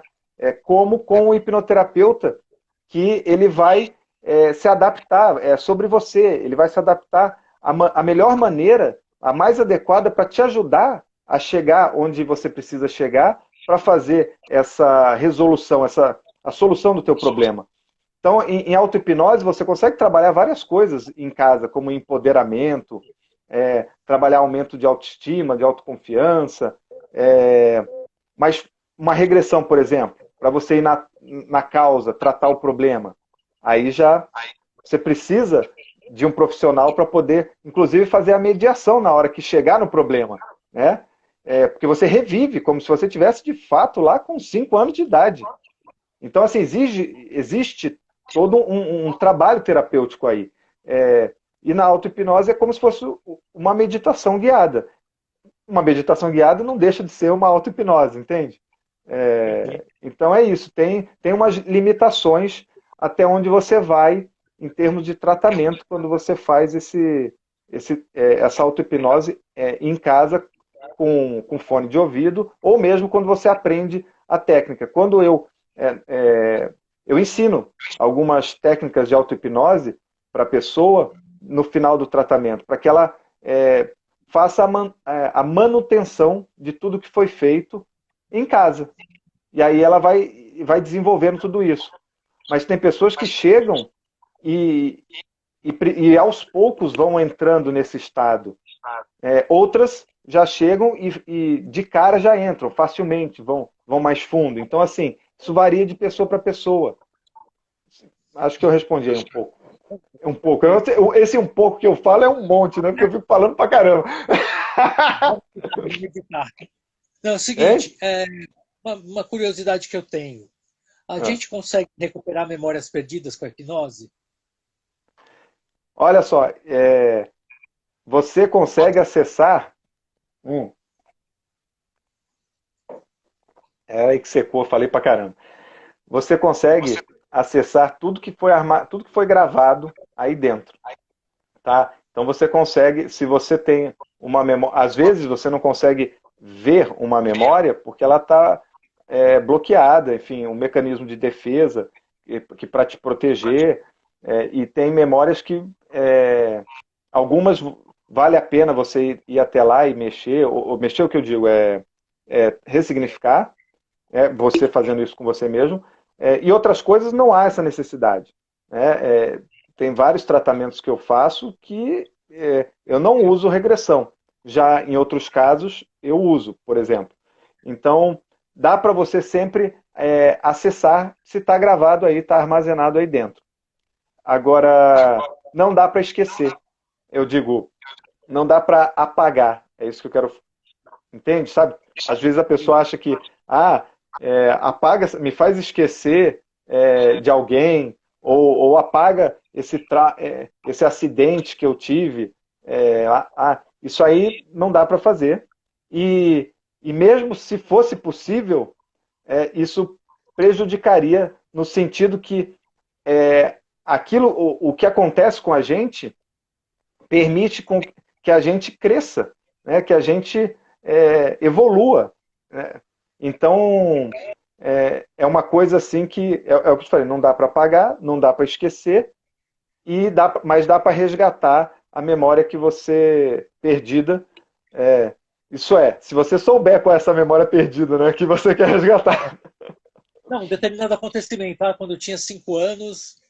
Como com o hipnoterapeuta, que ele vai se adaptar sobre você, ele vai se adaptar a melhor maneira, a mais adequada para te ajudar a chegar onde você precisa chegar para fazer essa resolução, a solução do teu problema. Então, em auto-hipnose, você consegue trabalhar várias coisas em casa, como empoderamento, trabalhar aumento de autoestima, de autoconfiança, mas uma regressão, por exemplo, para você ir na causa, tratar o problema, aí já você precisa de um profissional para poder, inclusive, fazer a mediação na hora que chegar no problema, né? Porque você revive como se você tivesse de fato lá com 5 anos de idade. Então, assim, existe todo um trabalho terapêutico aí. E na auto-hipnose é como se fosse uma meditação guiada. Uma meditação guiada não deixa de ser uma auto-hipnose, entende? Então é isso, tem umas limitações até onde você vai em termos de tratamento quando você faz essa auto-hipnose em casa com fone de ouvido, ou mesmo quando você aprende a técnica. Quando eu ensino algumas técnicas de auto-hipnose para a pessoa no final do tratamento, para que ela faça a manutenção de tudo que foi feito em casa. E aí ela vai desenvolvendo tudo isso. Mas tem pessoas que chegam e aos poucos vão entrando nesse estado. Outras já chegam e de cara já entram facilmente, vão mais fundo. Então, assim, isso varia de pessoa para pessoa. Acho que eu respondi aí um pouco. Um pouco. Esse um pouco que eu falo é um monte, né? Porque eu fico falando pra caramba. Não, é o seguinte, uma curiosidade que eu tenho. A gente consegue recuperar memórias perdidas com a hipnose? Olha só, você consegue acessar. Hum, é aí que secou, falei pra caramba. Você consegue acessar tudo que foi gravado aí dentro, tá? Então você consegue, se você tem uma memória, às vezes você não consegue ver uma memória porque ela está bloqueada, enfim, um mecanismo de defesa que para te proteger, e tem memórias que algumas vale a pena você ir até lá e mexer, ou mexer o que eu digo ressignificar, você fazendo isso com você mesmo, e outras coisas não há essa necessidade, né? Tem vários tratamentos que eu faço que eu não uso regressão. Já em outros casos, eu uso, por exemplo. Então, dá para você sempre acessar se está gravado aí, está armazenado aí dentro. Agora, não dá para esquecer. Eu digo, não dá para apagar. É isso que eu quero. Entende? Sabe? Às vezes a pessoa acha que, apaga, me faz esquecer de alguém, ou apaga esse acidente que eu tive. Isso aí não dá para fazer. E mesmo se fosse possível, isso prejudicaria no sentido que o que acontece com a gente permite que a gente cresça, né? Que a gente evolua. Né? Então, uma coisa assim que, é o que eu te falei, não dá para apagar, não dá para esquecer, mas dá para resgatar a memória que você perdida. Isso se você souber qual é essa memória perdida, né, que você quer resgatar. Não, um determinado acontecimento, tá? Quando eu tinha 5 anos,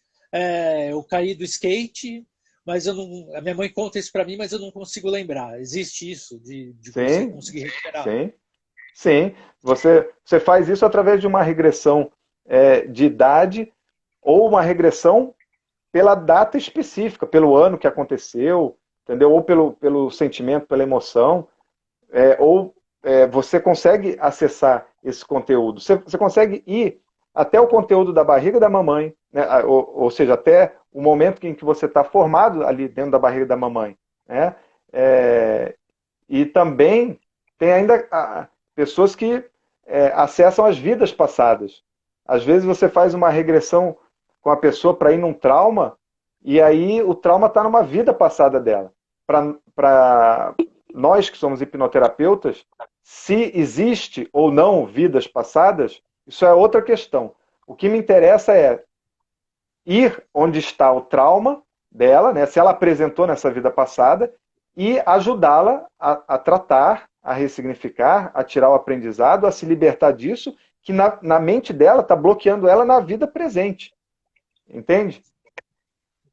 eu caí do skate, mas eu não. A minha mãe conta isso para mim, mas eu não consigo lembrar. Existe isso de você Sim, conseguir recuperar? sim, sim. Você faz isso através de uma regressão de idade ou uma regressão pela data específica, pelo ano que aconteceu, entendeu? Ou pelo sentimento, pela emoção, ou você consegue acessar esse conteúdo. Você consegue ir até o conteúdo da barriga da mamãe, né? Ou seja, até o momento em que você está formado ali dentro da barriga da mamãe. Né? E também tem ainda pessoas que acessam as vidas passadas. Às vezes você faz uma regressão com a pessoa para ir num trauma, e aí o trauma está numa vida passada dela. Para nós que somos hipnoterapeutas, se existe ou não vidas passadas, isso é outra questão. O que me interessa é ir onde está o trauma dela, né, se ela apresentou nessa vida passada, e ajudá-la a tratar, a ressignificar, a tirar o aprendizado, a se libertar disso, que na mente dela está bloqueando ela na vida presente. Entende?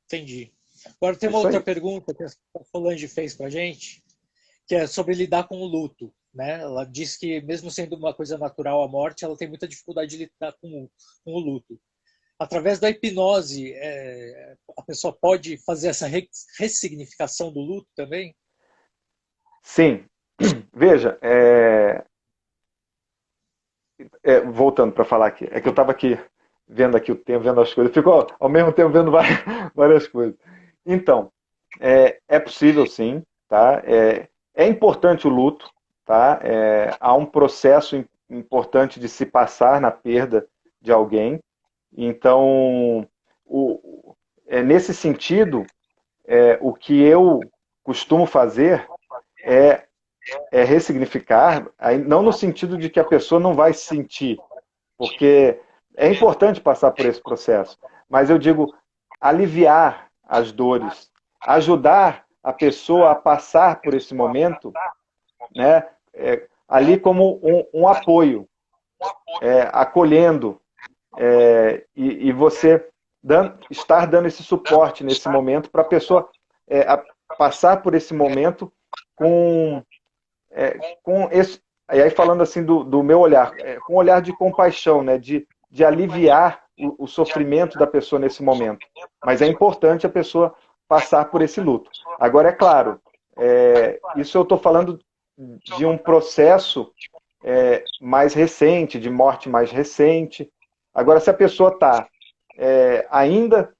Entendi. Agora tem É uma isso outra aí. pergunta que a Solange fez para gente, que é sobre lidar com o luto. Né? Ela diz que, mesmo sendo uma coisa natural a morte, ela tem muita dificuldade de lidar com o luto. Através da hipnose, a pessoa pode fazer essa ressignificação do luto também? Sim. Veja, voltando para falar aqui, é que eu estava aqui vendo aqui o tempo, vendo as coisas, fico ao mesmo tempo vendo várias coisas. Então, possível sim, tá? É importante o luto, tá? Há um processo importante de se passar na perda de alguém. Então, nesse sentido, o que eu costumo fazer é, ressignificar, não no sentido de que a pessoa não vai sentir, porque é importante passar por esse processo, mas eu digo aliviar as dores, ajudar a pessoa a passar por esse momento, né, ali como um apoio, acolhendo, e você estar dando esse suporte nesse momento para a pessoa passar por esse momento com, com esse. E aí falando assim do meu olhar, com um olhar de compaixão, né, de aliviar o sofrimento da pessoa nesse momento. Mas é importante a pessoa passar por esse luto. Agora, é claro, isso eu estou falando de um processo mais recente, de morte mais recente. Agora, se a pessoa está ainda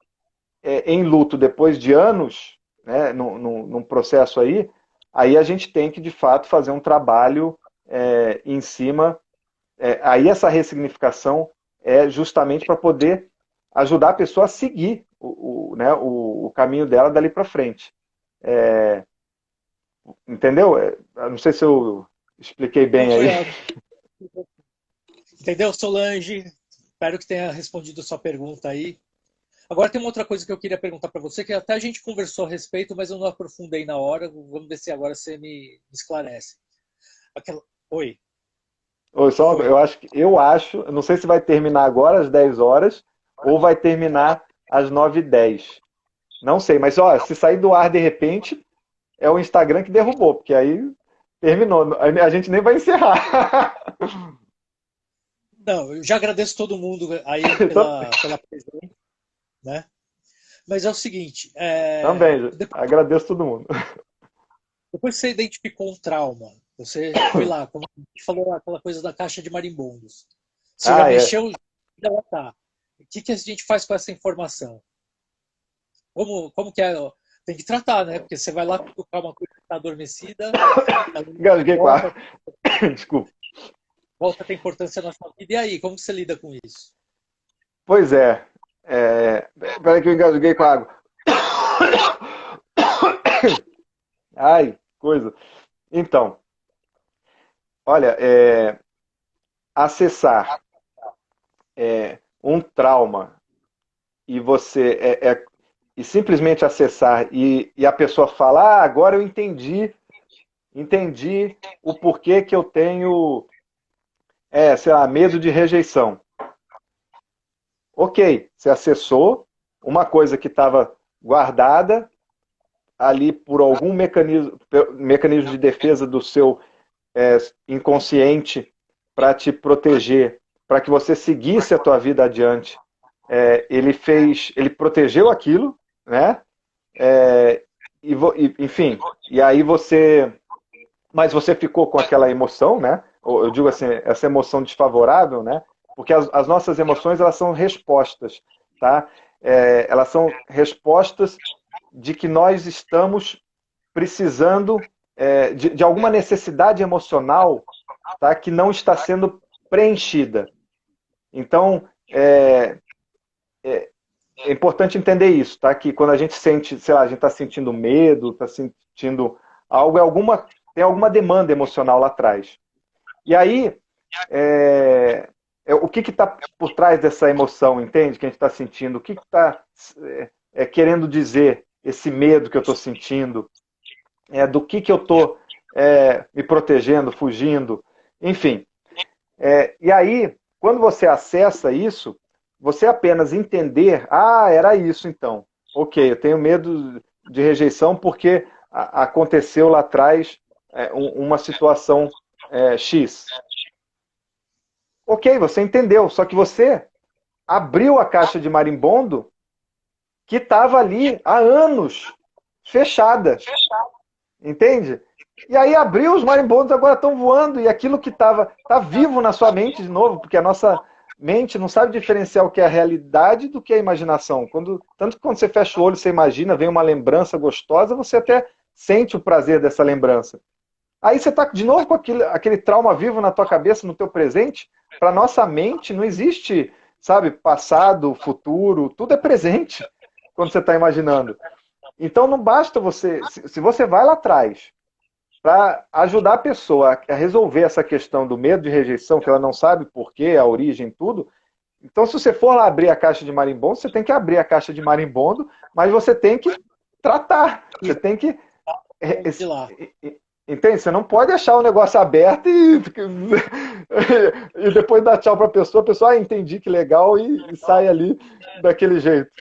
em luto depois de anos, né, num processo aí a gente tem que, de fato, fazer um trabalho em cima. Aí essa ressignificação é justamente para poder ajudar a pessoa a seguir né, o caminho dela dali para frente. Entendeu? Não sei se eu expliquei bem aí. Entendeu, Solange? Espero que tenha respondido a sua pergunta aí. Agora tem uma outra coisa que eu queria perguntar para você, que até a gente conversou a respeito, mas eu não aprofundei na hora. Vamos ver se agora você me esclarece. Oi. Oi, eu acho, não sei se vai terminar agora às 10 horas ou vai terminar às 9h10. Não sei, mas ó, se sair do ar de repente, é o Instagram que derrubou, porque aí terminou. A gente nem vai encerrar. Não, eu já agradeço todo mundo aí pela presença, né? Mas é o seguinte, Também, agradeço todo mundo. depois que você identificou um trauma, você foi lá, como a gente falou, aquela coisa da caixa de marimbondos. Você já mexeu, ela tá. O que a gente faz com essa informação? Como que é? Tem que tratar, né? Porque você vai lá tocar uma coisa que está adormecida. Engasguei com a... Desculpa. Volta a ter importância na sua vida. E aí, como que você lida com isso? Pois é. Peraí que eu engasguei com a água. Ai, coisa. Então, olha, acessar um trauma e você e simplesmente acessar e a pessoa fala, agora eu entendi o porquê que eu tenho, sei lá, medo de rejeição. Ok, você acessou uma coisa que estava guardada ali por algum mecanismo de defesa do seu inconsciente para te proteger, para que você seguisse a tua vida adiante. Ele protegeu aquilo, né? Enfim, e aí mas você ficou com aquela emoção, né? Eu digo assim, essa emoção desfavorável, né? Porque as nossas emoções, elas são respostas, tá? Elas são respostas de que nós estamos precisando de alguma necessidade emocional, tá? Que não está sendo preenchida. Então, é importante entender isso, tá? Que quando a gente sente, sei lá, a gente está sentindo medo, está sentindo algo, tem alguma demanda emocional lá atrás. E aí, o que está por trás dessa emoção, entende? Que a gente está sentindo? O que está querendo dizer esse medo que eu estou sentindo? Do que eu estou me protegendo, fugindo? Enfim. E aí, quando você acessa isso, você apenas entender, era isso então. Ok, eu tenho medo de rejeição porque aconteceu lá atrás uma situação X. Ok, você entendeu, só que você abriu a caixa de marimbondo que estava ali há anos, fechada. Entende? E aí abriu, os marimbondos agora estão voando, e aquilo que tá vivo na sua mente de novo, porque a nossa mente não sabe diferenciar o que é a realidade do que é a imaginação. Tanto que quando você fecha o olho, você imagina, vem uma lembrança gostosa, você até sente o prazer dessa lembrança. Aí você está de novo com aquele trauma vivo na tua cabeça, no teu presente. Para nossa mente não existe, sabe, passado, futuro, tudo é presente quando você está imaginando. Então não basta se você vai lá atrás para ajudar a pessoa a resolver essa questão do medo de rejeição, que ela não sabe por quê, a origem, tudo. Então, se você for lá abrir a caixa de marimbondo, você tem que abrir a caixa de marimbondo, mas você tem que tratar. Você tem que. Entende? Você não pode deixar o negócio aberto e depois dar tchau para a pessoa, entendi que legal, e sai ali daquele jeito.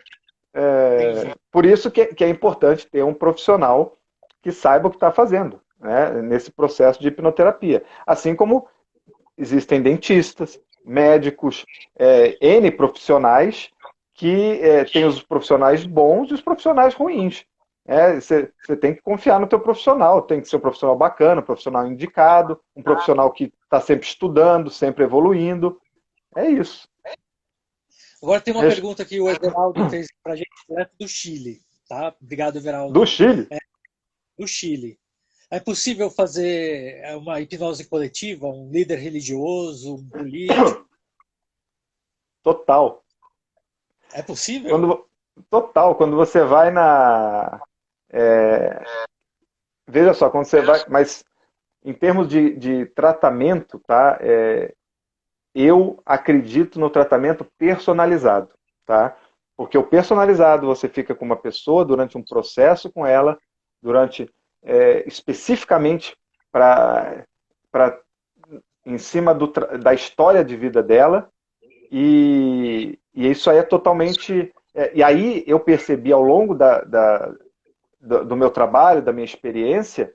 Por isso que é importante ter um profissional que saiba o que está fazendo, né, nesse processo de hipnoterapia. Assim como existem dentistas, médicos, N profissionais que tem os profissionais bons e os profissionais ruins. Você tem que confiar no teu profissional, tem que ser um profissional bacana, um profissional indicado, um profissional que está sempre estudando, sempre evoluindo. É isso. Agora tem uma pergunta que o Everaldo fez para a gente direto do Chile, tá? Obrigado, Do Everaldo. Chile? Do Chile. É possível fazer uma hipnose coletiva, um líder religioso, um político? Total. É possível? Quando, total, quando você vai na. é, veja só, quando você vai. Mas em termos de tratamento, tá? Eu acredito no tratamento personalizado, tá? Porque o personalizado você fica com uma pessoa durante um processo com ela, durante especificamente para em cima da história de vida dela, e isso aí é totalmente. E aí eu percebi ao longo do meu trabalho, da minha experiência,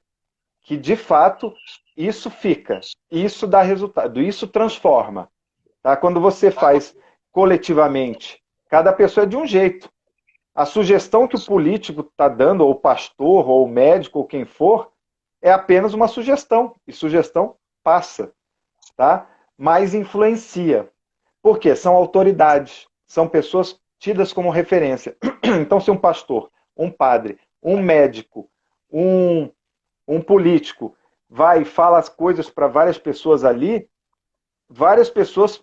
que de fato isso fica, isso dá resultado, isso transforma. Tá? Quando você faz coletivamente, cada pessoa é de um jeito. A sugestão que o político está dando, ou o pastor, ou o médico, ou quem for, é apenas uma sugestão. E sugestão passa, tá? Mas influencia. Por quê? São autoridades, são pessoas tidas como referência. Então, se um pastor, um padre, um médico, um, um político vai e fala as coisas para várias pessoas ali, várias pessoas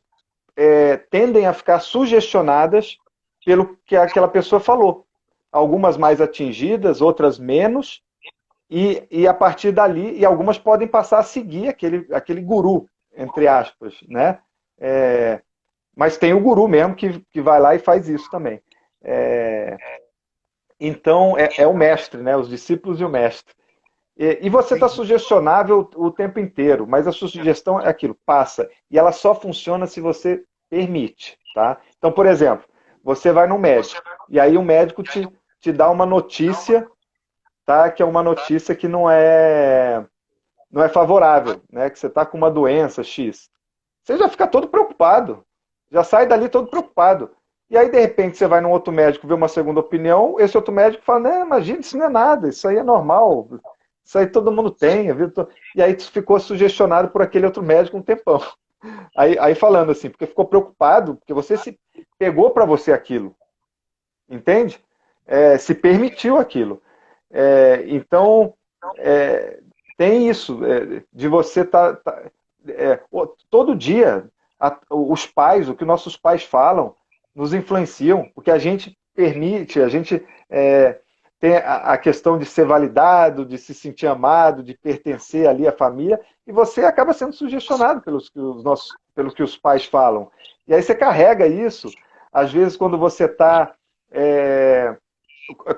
tendem a ficar sugestionadas pelo que aquela pessoa falou. Algumas mais atingidas, outras menos, e a partir dali, e algumas podem passar a seguir aquele guru, entre aspas, né? Mas tem o guru mesmo que vai lá e faz isso também. Então, é o mestre, né? Os discípulos e o mestre. E você está Entendi. sugestionável o tempo inteiro, mas a sua sugestão é aquilo, passa. E ela só funciona se você permite, tá? Então, por exemplo, você vai no médico, e aí o médico te dá uma notícia, tá? Que é uma notícia que não é favorável, né? Que você está com uma doença X. Você já fica todo preocupado. Já sai dali todo preocupado. E aí, de repente, você vai num outro médico ver uma segunda opinião, esse outro médico fala, não, imagina, isso não é nada, isso aí é normal, isso aí todo mundo tem. E aí tu ficou sugestionado por aquele outro médico um tempão. Aí falando assim, porque ficou preocupado, porque você se pegou para você aquilo, entende? Se permitiu aquilo. Então, é, tem isso, de você todo dia, os pais, o que nossos pais falam, nos influenciam, porque a gente permite, a gente tem a questão de ser validado, de se sentir amado, de pertencer ali à família, e você acaba sendo sugestionado pelos que os pais falam. E aí você carrega isso, às vezes quando você está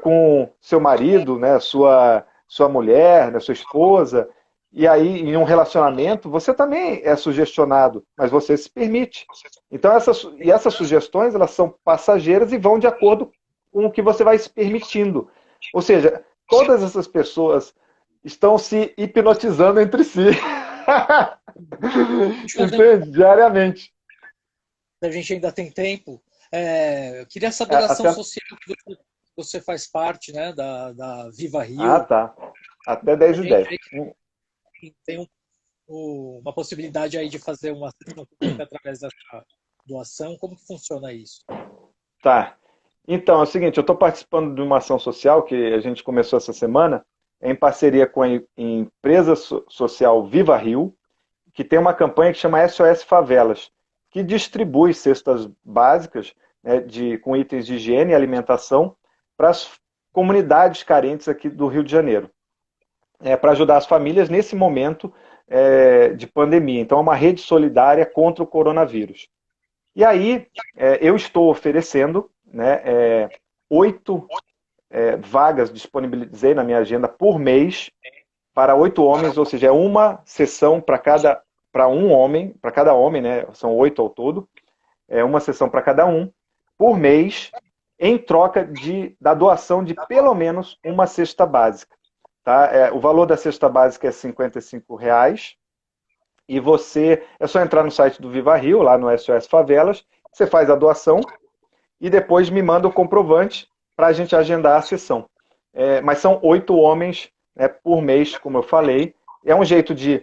com seu marido, né, sua mulher, né, sua esposa, e aí em um relacionamento você também é sugestionado, mas você se permite. Então essas sugestões elas são passageiras e vão de acordo com o que você vai se permitindo. Ou seja, todas essas pessoas estão se hipnotizando entre si. Diariamente. A gente ainda tem tempo. Eu queria saber da ação Até... social que você faz parte, né, da Viva Ah, Rio. tá. Até A 10 e gente 10. vê que tem uma possibilidade aí de fazer uma assistência pública através dessa doação. Como que funciona isso? Tá. Então, é o seguinte, eu estou participando de uma ação social que a gente começou essa semana, em parceria com a empresa social Viva Rio, que tem uma campanha que chama SOS Favelas, que distribui cestas básicas, né, com itens de higiene e alimentação para as comunidades carentes aqui do Rio de Janeiro, para ajudar as famílias nesse momento de pandemia. Então, é uma rede solidária contra o coronavírus. E aí, eu estou oferecendo, né, 8 vagas, disponibilizei na minha agenda por mês, para 8 homens, ou seja, é uma sessão para um homem, para cada homem, né? São 8 ao todo, uma sessão para cada um, por mês, em troca da doação de pelo menos uma cesta básica. Tá? O valor da cesta básica é R$ 55, e é só entrar no site do Viva Rio, lá no SOS Favelas, você faz a doação e depois me manda o comprovante para a gente agendar a sessão. Mas são 8 homens, né, por mês, como eu falei. É um jeito de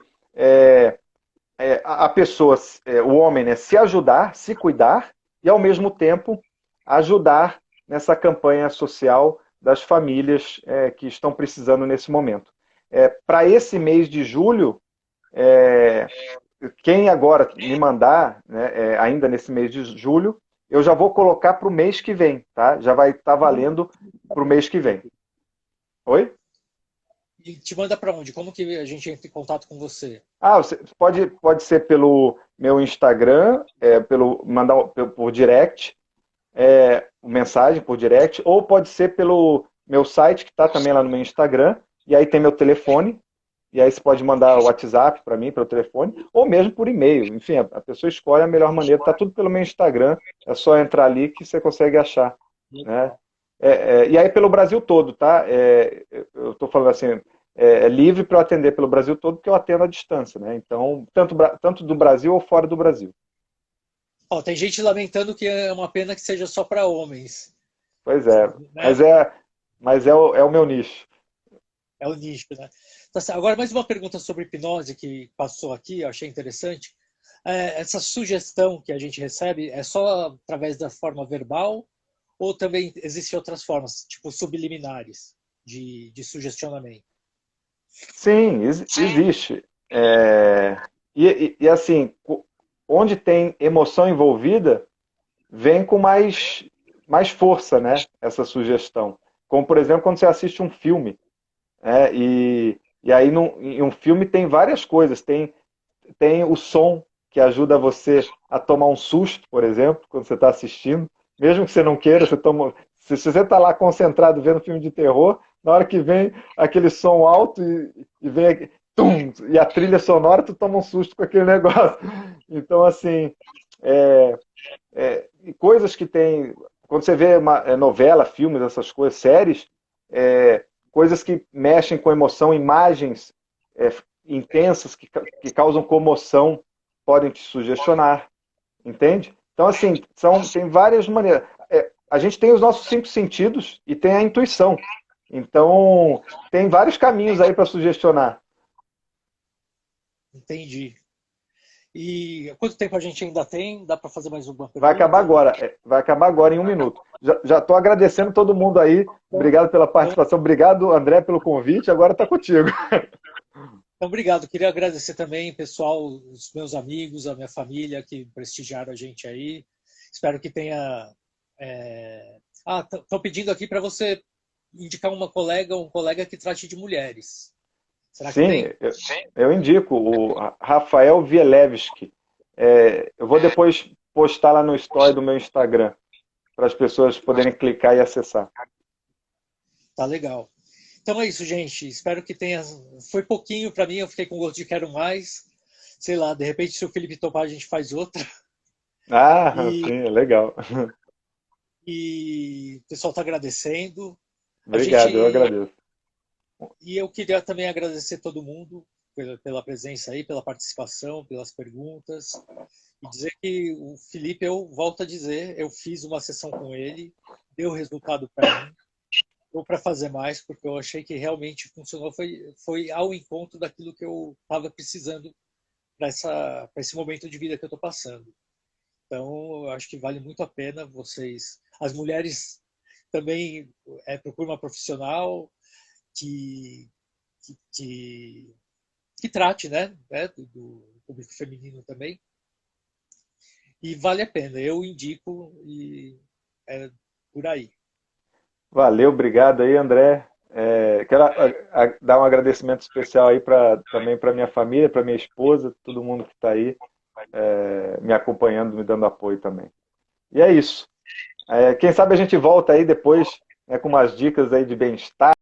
a pessoa, o homem, né, se ajudar, se cuidar, e, ao mesmo tempo, ajudar nessa campanha social das famílias que estão precisando nesse momento. Para esse mês de julho, é, quem agora me mandar, né, ainda nesse mês de julho, eu já vou colocar para o mês que vem, tá? Já vai estar valendo para o mês que vem. Oi? E te manda para onde? Como que a gente entra em contato com você? Você pode ser pelo meu Instagram, pelo mandar por direct, mensagem por direct, ou pode ser pelo meu site, que está também lá no meu Instagram, e aí tem meu telefone, e aí você pode mandar o WhatsApp para mim, pelo telefone, ou mesmo por e-mail. Enfim, a pessoa escolhe a melhor maneira. Está tudo pelo meu Instagram, é só entrar ali que você consegue achar. Né? E aí pelo Brasil todo, tá? Eu estou falando assim, livre para eu atender pelo Brasil todo, porque eu atendo à distância. Né? Então, tanto do Brasil ou fora do Brasil. Ó, tem gente lamentando que é uma pena que seja só para homens. Pois é, Né? mas é o meu nicho. É o nicho, né? Tá certo. Agora, mais uma pergunta sobre hipnose que passou aqui, eu achei interessante. Essa sugestão que a gente recebe é só através da forma verbal ou também existem outras formas, tipo subliminares, de sugestionamento? Sim, existe. E assim, onde tem emoção envolvida, vem com mais força, né? Essa sugestão. Como, por exemplo, quando você assiste um filme. E aí, em um filme tem várias coisas. Tem o som, que ajuda você a tomar um susto, por exemplo, quando você está assistindo. Mesmo que você não queira, se você está lá concentrado vendo filme de terror, na hora que vem aquele som alto e vem tum, e a trilha sonora, tu toma um susto com aquele negócio. Então, assim, é, coisas que tem. Quando você vê uma novela, filmes, essas coisas, séries, coisas que mexem com emoção, imagens intensas que causam comoção, podem te sugestionar, entende? Então, assim, tem várias maneiras. A gente tem os nossos 5 sentidos e tem a intuição. Então, tem vários caminhos aí para sugestionar. Entendi. E quanto tempo a gente ainda tem? Dá para fazer mais uma Vai acabar pergunta? agora. Vai acabar agora em 1 minuto. Já estou agradecendo todo mundo aí. Obrigado pela participação. Obrigado, André, pelo convite. Agora está contigo. Então, obrigado. Queria agradecer também, pessoal, os meus amigos, a minha família que prestigiaram a gente aí. Espero que tenha. Estão pedindo aqui para você indicar uma colega ou um colega que trate de mulheres. Será que Sim, tem? eu indico o Rafael Vielewski. Eu vou depois postar lá no story do meu Instagram, para as pessoas poderem clicar e acessar. Tá legal. Então é isso, gente. Espero que tenha. Foi pouquinho para mim, eu fiquei com gosto de quero mais. Sei lá, de repente, se o Felipe topar, a gente faz outra. Sim, E, é legal. e o pessoal está agradecendo. A Obrigado, eu gente. agradeço. E eu queria também agradecer todo mundo pela presença aí, pela participação, pelas perguntas. E dizer que o Felipe, eu volto a dizer, eu fiz uma sessão com ele, deu resultado para mim, ou para fazer mais, porque eu achei que realmente funcionou, foi ao encontro daquilo que eu estava precisando para esse momento de vida que eu estou passando. Então, eu acho que vale muito a pena vocês. As mulheres também procuram uma profissional que, que, que, que trate, né, do público feminino também. E vale a pena, eu indico e é por aí. Valeu, obrigado aí, André. Quero dar um agradecimento especial aí também para minha família, para minha esposa, todo mundo que está aí me acompanhando, me dando apoio também. E é isso. Quem sabe a gente volta aí depois, né, com umas dicas aí de bem-estar.